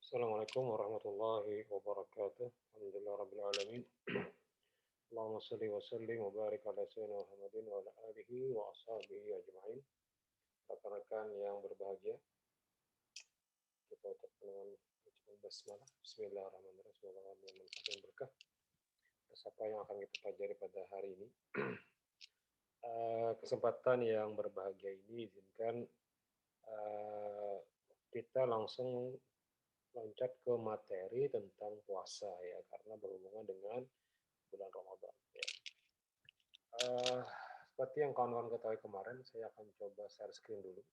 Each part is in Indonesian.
Assalamualaikum warahmatullahi wabarakatuh. Alhamdulillah rabbil alamin. Allahumma shalli wa sallim wa barik ala sayyidina Muhammadin wa ala alihi wa ashabihi ajma'in. Rekan-rekan yang berbahagia, kita ucapkan dengan ucapan basmalah. Bismillahirrahmanirrahim. Semoga Allah bermanfaat dan berkah atas apa yang akan kita pelajari pada hari ini. Kesempatan yang berbahagia ini izinkan eh, kita langsung loncat ke materi tentang puasa ya, karena berhubungan dengan bulan Ramadan. Ya. Uh, Seperti yang kawan-kawan ketahui kemarin, saya akan coba share screen dulu.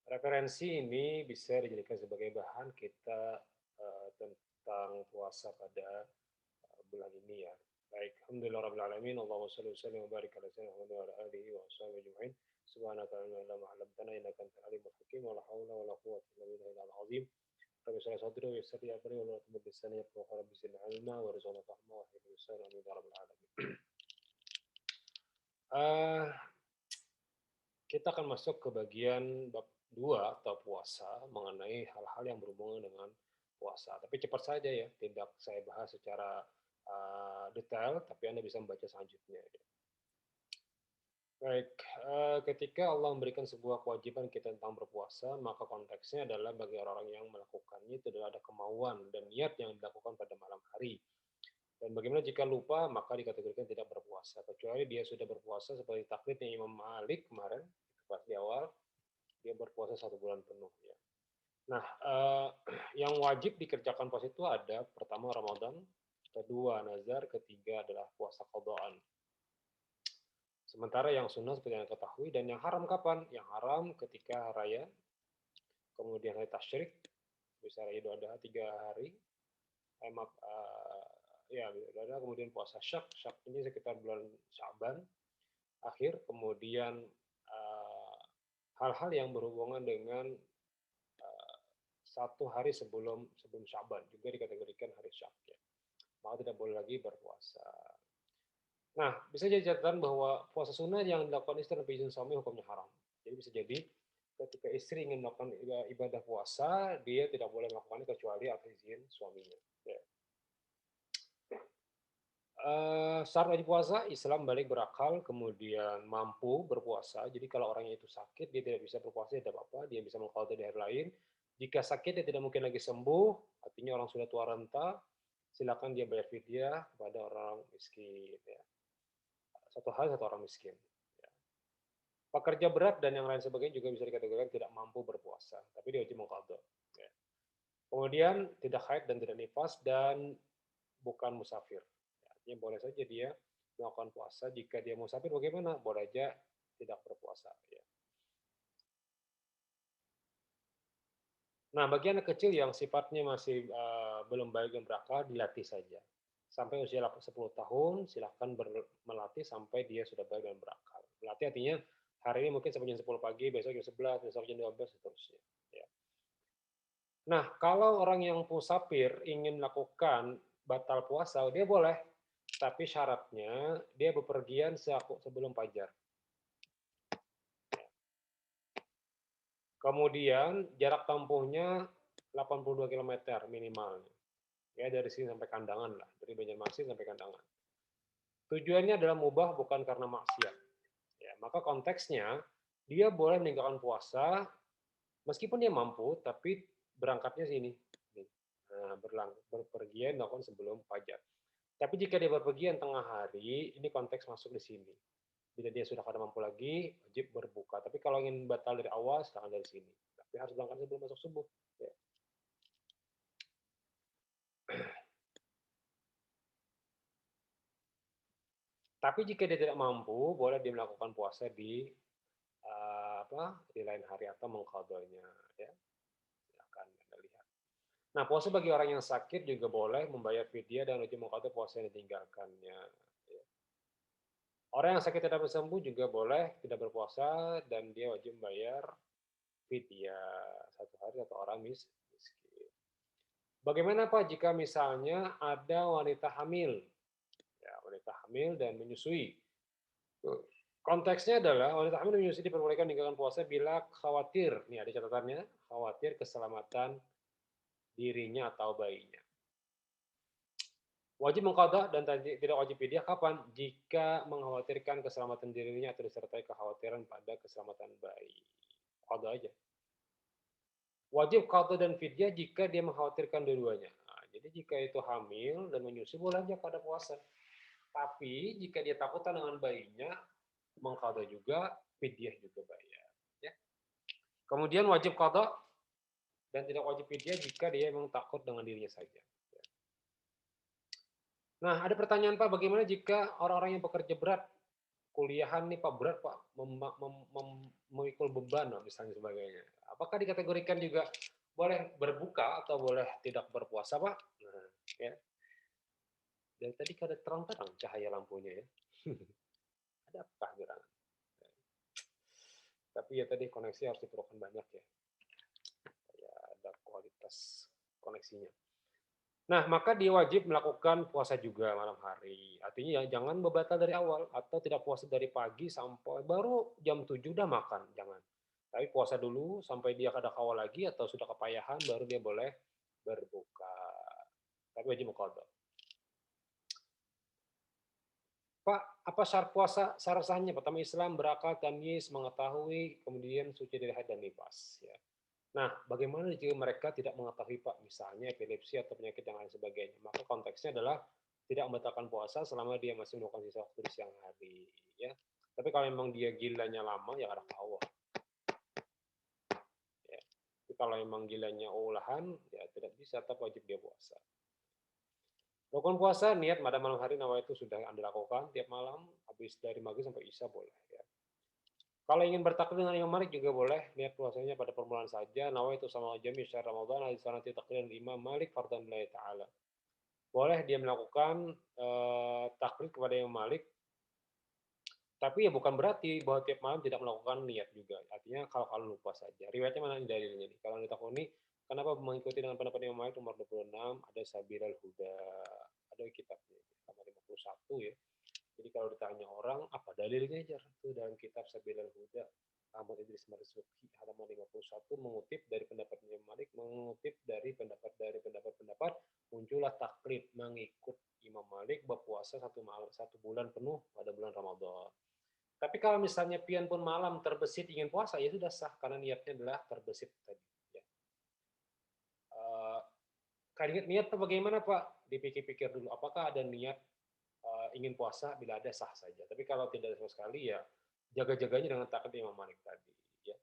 Referensi ini bisa dijadikan sebagai bahan kita tentang puasa pada bulan ini ya. Baik, alhamdulillah rabbil alamin, Allahumma shalli wa sallim wa barik ala sayyidina Muhammad wa ala alihi wa sahbihi ajma'in. Subhanaka la ilaha illa anta 'allamtana innaka antal alimul hakim wa la haula wa la quwwata illa billahil azim. Rabbi shrah sadri wa yassir li amri wa la tu'mil lisani yafqahu qawli zidni ilma warzuqna fahma wa hifdza lisan amin ya rabbal alamin. Uh, kita akan masuk ke bagian bab 2 atau puasa mengenai hal-hal yang berhubungan dengan puasa. Tapi cepat saja ya, tidak saya bahas secara detail, tapi Anda bisa membaca selanjutnya. Baik, ketika Allah memberikan sebuah kewajiban kita tentang berpuasa, maka konteksnya adalah bagi orang-orang yang melakukannya itu adalah ada kemauan dan niat yang dilakukan pada malam hari. Dan bagaimana jika lupa, maka dikategorikan tidak berpuasa. Kecuali dia sudah berpuasa seperti taklidnya Imam Malik kemarin, pas di awal, dia berpuasa 1 bulan penuh. Ya. Nah, yang wajib dikerjakan puasa itu ada, pertama Ramadan, kedua nazar, ketiga adalah puasa qadaan. Sementara yang sunnah seperti yang ketahui, dan yang haram kapan? Yang haram ketika raya, kemudian hari tasyrik, bisa Idul Adha 3 hari, maaf, ya ada, kemudian puasa syak, syak ini sekitar bulan Syaban akhir, kemudian hal-hal yang berhubungan dengan 1 hari sebelum Syaban juga dikategorikan hari syak ya. Maka tidak boleh lagi berpuasa. Nah, bisa jadi catatan bahwa puasa sunnah yang dilakukan istri tanpa izin suami hukumnya haram. Jadi bisa jadi ketika istri ingin melakukan ibadah puasa, dia tidak boleh melakukannya kecuali atas izin suaminya. Ya. Syarat wajib puasa, Islam balik berakal, kemudian mampu berpuasa. Jadi kalau orangnya itu sakit, dia tidak bisa berpuasa, tidak apa-apa, dia bisa mengqadha di hari lain. Jika sakit dia tidak mungkin lagi sembuh, artinya orang sudah tua renta, silakan dia bayar fidyah kepada orang miskin. Ya. Satu hal, satu orang miskin. Ya. Pekerja berat dan yang lain sebagainya juga bisa dikategorikan tidak mampu berpuasa, tapi dia wajib mengqadha. Ya. Kemudian tidak haid dan tidak nifas dan bukan musafir. Artinya boleh saja dia melakukan puasa. Jika dia musafir bagaimana? Boleh aja tidak berpuasa. Ya. Nah, bagi anak kecil yang sifatnya masih belum balik dan berakal, dilatih saja. Sampai usia 10 tahun, silahkan melatih sampai dia sudah balik dan berakal. Melatih artinya hari ini mungkin sampai jam 10 pagi, besok jam 11, besok jam 12, seterusnya. Ya. Nah, kalau orang yang musafir ingin melakukan batal puasa, dia boleh. Tapi syaratnya dia bepergian sebelum fajar. Kemudian jarak tempuhnya 82 km minimalnya. Ya dari sini sampai Kandangan lah, dari Banjarmasin sampai Kandangan. Tujuannya adalah mubah bukan karena maksiat. Ya, maka konteksnya dia boleh meninggalkan puasa meskipun dia mampu, tapi berangkatnya sini. Nah, berpergian melakukan sebelum fajar. Tapi jika dia berpergian tengah hari, ini konteks masuk di sini. Bila dia sudah kada mampu lagi, wajib berbuka. Tapi kalau ingin batal dari awal, silakan dari sini. Tapi harus berangkat sebelum masuk subuh. Ya. Tapi jika dia tidak mampu, boleh dia melakukan puasa di lain hari atau mengqadanya. Ya. Silakan Anda lihat. Nah, puasa bagi orang yang sakit juga boleh membayar fidyah dan wajib mengqadha puasa yang ditinggalkannya. Ya. Orang yang sakit tidak sembuh juga boleh tidak berpuasa dan dia wajib membayar fidyah 1 hari atau orang miskin. Bagaimana Pak jika misalnya ada wanita hamil? Ya, wanita hamil dan menyusui. Konteksnya adalah wanita hamil dan menyusui diperbolehkan meninggalkan puasa bila khawatir, nih ada catatannya, khawatir keselamatan dirinya atau bayinya. Wajib mengqadha dan tidak wajib fidyah kapan? Jika mengkhawatirkan keselamatan dirinya atau disertai kekhawatiran pada keselamatan bayi. Qadha aja. Wajib qadha dan fidyah jika dia mengkhawatirkan dua-duanya. Nah, jadi jika itu hamil dan menyusui boleh aja pada puasa. Tapi jika dia takutan dengan bayinya, mengqadha juga, fidyah juga bayar. Ya. Kemudian wajib qadha dan tidak wajib fidyah jika dia memang takut dengan dirinya saja. Nah, ada pertanyaan Pak, bagaimana jika orang-orang yang bekerja berat, kuliahan nih Pak, berat Pak, memikul beban misalnya sebagainya. Apakah dikategorikan juga boleh berbuka atau boleh tidak berpuasa Pak? Nah, ya. Dari tadi kada terang-terang cahaya lampunya ya. Ada apa gerangan? Tapi ya tadi koneksi harus diperlukan banyak ya. Ya ada kualitas koneksinya. Nah, maka dia wajib melakukan puasa juga malam hari. Artinya ya jangan berbatal dari awal atau tidak puasa dari pagi sampai baru jam 7 udah makan, jangan. Tapi puasa dulu sampai dia kada kawal lagi atau sudah kepayahan baru dia boleh berbuka. Tapi wajib mengqadha. Pak, apa syarat puasa? Syarat sahnya pertama Islam, berakal, tamyiz, mengetahui, kemudian suci dari haid dan nifas. Ya. Nah, bagaimana jika mereka tidak mengetahui Pak, misalnya epilepsi atau penyakit yang lain sebagainya? Maka konteksnya adalah tidak membatalkan puasa selama dia masih melakukan sisa waktu di siang hari. Ya. Tapi kalau memang dia gilanya lama, ya ada kawah. Ya. Tapi kalau memang gilanya olahan, ya tidak bisa, tetap wajib dia puasa. Rukun puasa, niat pada malam hari nawaitu sudah Anda lakukan tiap malam, habis dari maghrib sampai isya boleh. Ya. Kalau ingin bertaklid dengan Imam Malik juga boleh, niat puasanya pada permulaan saja, nawaitu sama jami syahr Ramadan, hadis sanati taklid Imam Malik fardan lillahi ta'ala. Boleh dia melakukan taklid kepada Imam Malik, tapi ya bukan berarti bahwa tiap malam tidak melakukan niat juga. Artinya kalau lupa saja. Riwayatnya mana ini dalilnya nih? Kalau ditakuni, kenapa mengikuti dengan pendapat Imam Malik nomor 26, ada Sabilal Huda, ada kitabnya, nomor 51 ya. Jadi kalau ditanya orang, apa dalilnya aja? Itu dalam kitab Sabilal Huda, Ahmad Idris Marzuki, halaman 51, mengutip dari pendapat Imam Malik, mengutip dari pendapat, muncullah taklid mengikut Imam Malik berpuasa satu bulan penuh pada bulan Ramadan. Tapi kalau misalnya pian pun malam terbesit ingin puasa, ya sudah sah, karena niatnya adalah terbesit tadi. Ya. Niat bagaimana Pak? Dipikir-pikir dulu, apakah ada niat ingin puasa? Bila ada sah saja. Tapi kalau tidak sama sekali ya jaga-jaganya dengan taat Imam Malik tadi. Ya.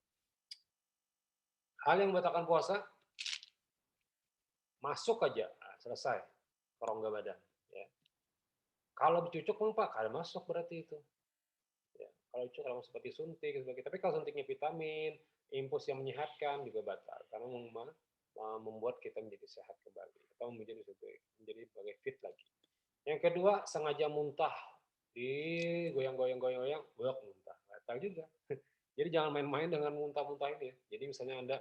Hal yang membatalkan puasa masuk aja, selesai ke rongga badan. Ya. Kalau dicucuk pun Pak, kada masuk berarti itu. Ya. Kalau dicucuk kalau seperti suntik, sebagainya. Tapi kalau suntiknya vitamin, infus yang menyehatkan juga batal karena membuat kita menjadi sehat kembali atau menjadi sebagai fit lagi. Yang kedua, sengaja muntah, digoyang-goyang, muntah, batal juga. Jadi jangan main-main dengan muntah-muntah ini ya. Jadi misalnya Anda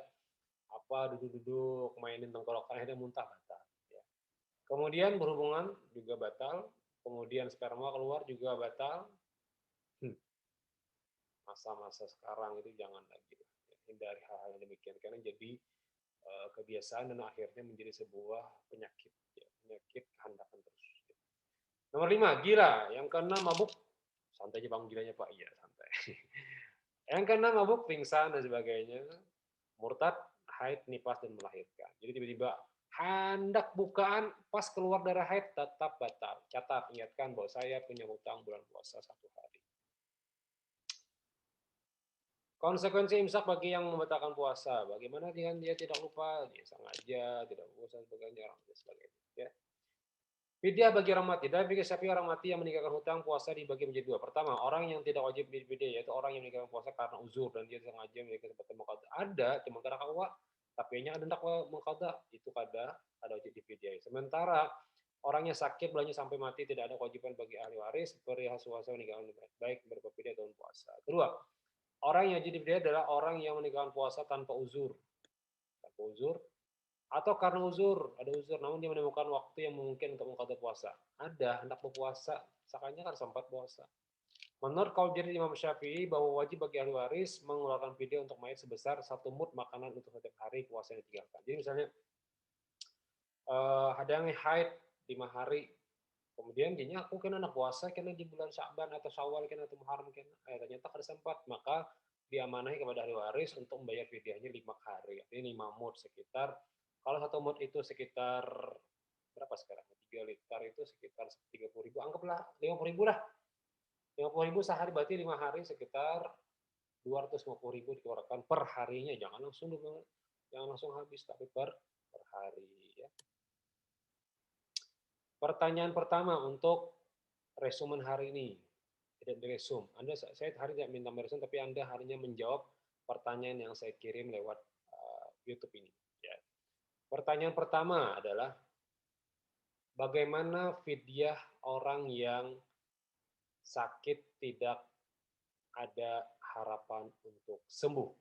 duduk-duduk mainin tenggorokan akhirnya muntah, batal. Ya. Kemudian berhubungan juga batal, kemudian sperma keluar juga batal. Masa-masa sekarang itu jangan lagi hindari hal-hal yang demikian karena jadi kebiasaan dan akhirnya menjadi sebuah penyakit, ya, penyakit kehandakan terus. Nomor 5, gila. Yang keenam, mabuk. Santai aja bang, gilanya Pak. Iya, santai. Yang keenam, mabuk, pingsan, dan sebagainya. Murtad, haid, nifas, dan melahirkan. Jadi tiba-tiba hendak bukaan, pas keluar darah haid, tetap batal. Catat, ingatkan bahwa saya punya hutang bulan puasa 1 hari. Konsekuensi imsak bagi yang membatalkan puasa. Bagaimana dengan dia tidak lupa, dia sengaja, tidak puasa, sebagainya, dan sebagainya. Ya. Fidyah bagi orang mati. Dalam fikih Syafi'i orang mati yang meninggalkan hutang puasa dibagi menjadi 2. Pertama, orang yang tidak wajib fidyah yaitu orang yang meninggalkan puasa karena uzur dan dia sengaja meninggalkan kesempatan mengqadha. Ada cuma karena kawa, tapi nya ada hendak mengqadha, itu kada wajib fidyah. Sementara orangnya sakit belanja sampai mati tidak ada kewajiban bagi ahli waris perihal puasa meninggalkan baik berupa fidyah ataupun puasa. Kedua, orang yang wajib fidyah adalah orang yang meninggalkan puasa tanpa uzur. Tanpa uzur Atau karena uzur, ada uzur, namun dia menemukan waktu yang mungkin untuk mengqadha puasa. Ada, hendak berpuasa, sakanya kan sempat puasa. Menurut kaul jadi Imam Syafi'i bahwa wajib bagi ahli waris mengeluarkan fidya untuk mayat sebesar 1 mud makanan untuk setiap hari puasa yang ditinggalkan. Jadi misalnya ada yang haid 5 hari, kemudian dia aku kena anak puasa kena di bulan Sya'ban atau Syawal kena atau Muharram kena, ternyata kada sempat, maka diamanahi kepada ahli waris untuk membayar fidyahnya 5 hari, ini 5 mud sekitar, kalau 1 mud itu sekitar berapa sekarang? 3 liter itu sekitar 30.000, anggaplah 50.000 lah. 50.000 sehari berarti 5 hari sekitar 250.000 dikeluarkan per harinya, jangan langsung habis, tapi per hari ya. Pertanyaan pertama untuk resumen hari ini. Tidak diresum. Saya hari tidak minta meresum, tapi Anda harinya menjawab pertanyaan yang saya kirim lewat YouTube ini. Ya. Pertanyaan pertama adalah, bagaimana fidyah orang yang sakit tidak ada harapan untuk sembuh?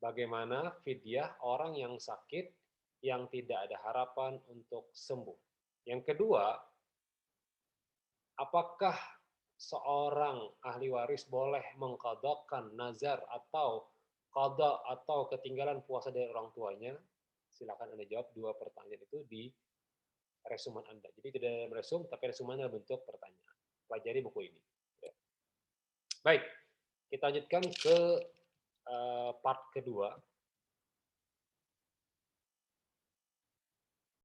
Bagaimana fidyah orang yang sakit yang tidak ada harapan untuk sembuh? Yang kedua, apakah seorang ahli waris boleh mengqadhakan nazar atau qadha atau ketinggalan puasa dari orang tuanya? Silakan Anda jawab 2 pertanyaan itu di resumen Anda. Jadi tidak dalam resum, tapi resumennya dalam bentuk pertanyaan. Pelajari buku ini. Baik, kita lanjutkan ke part kedua.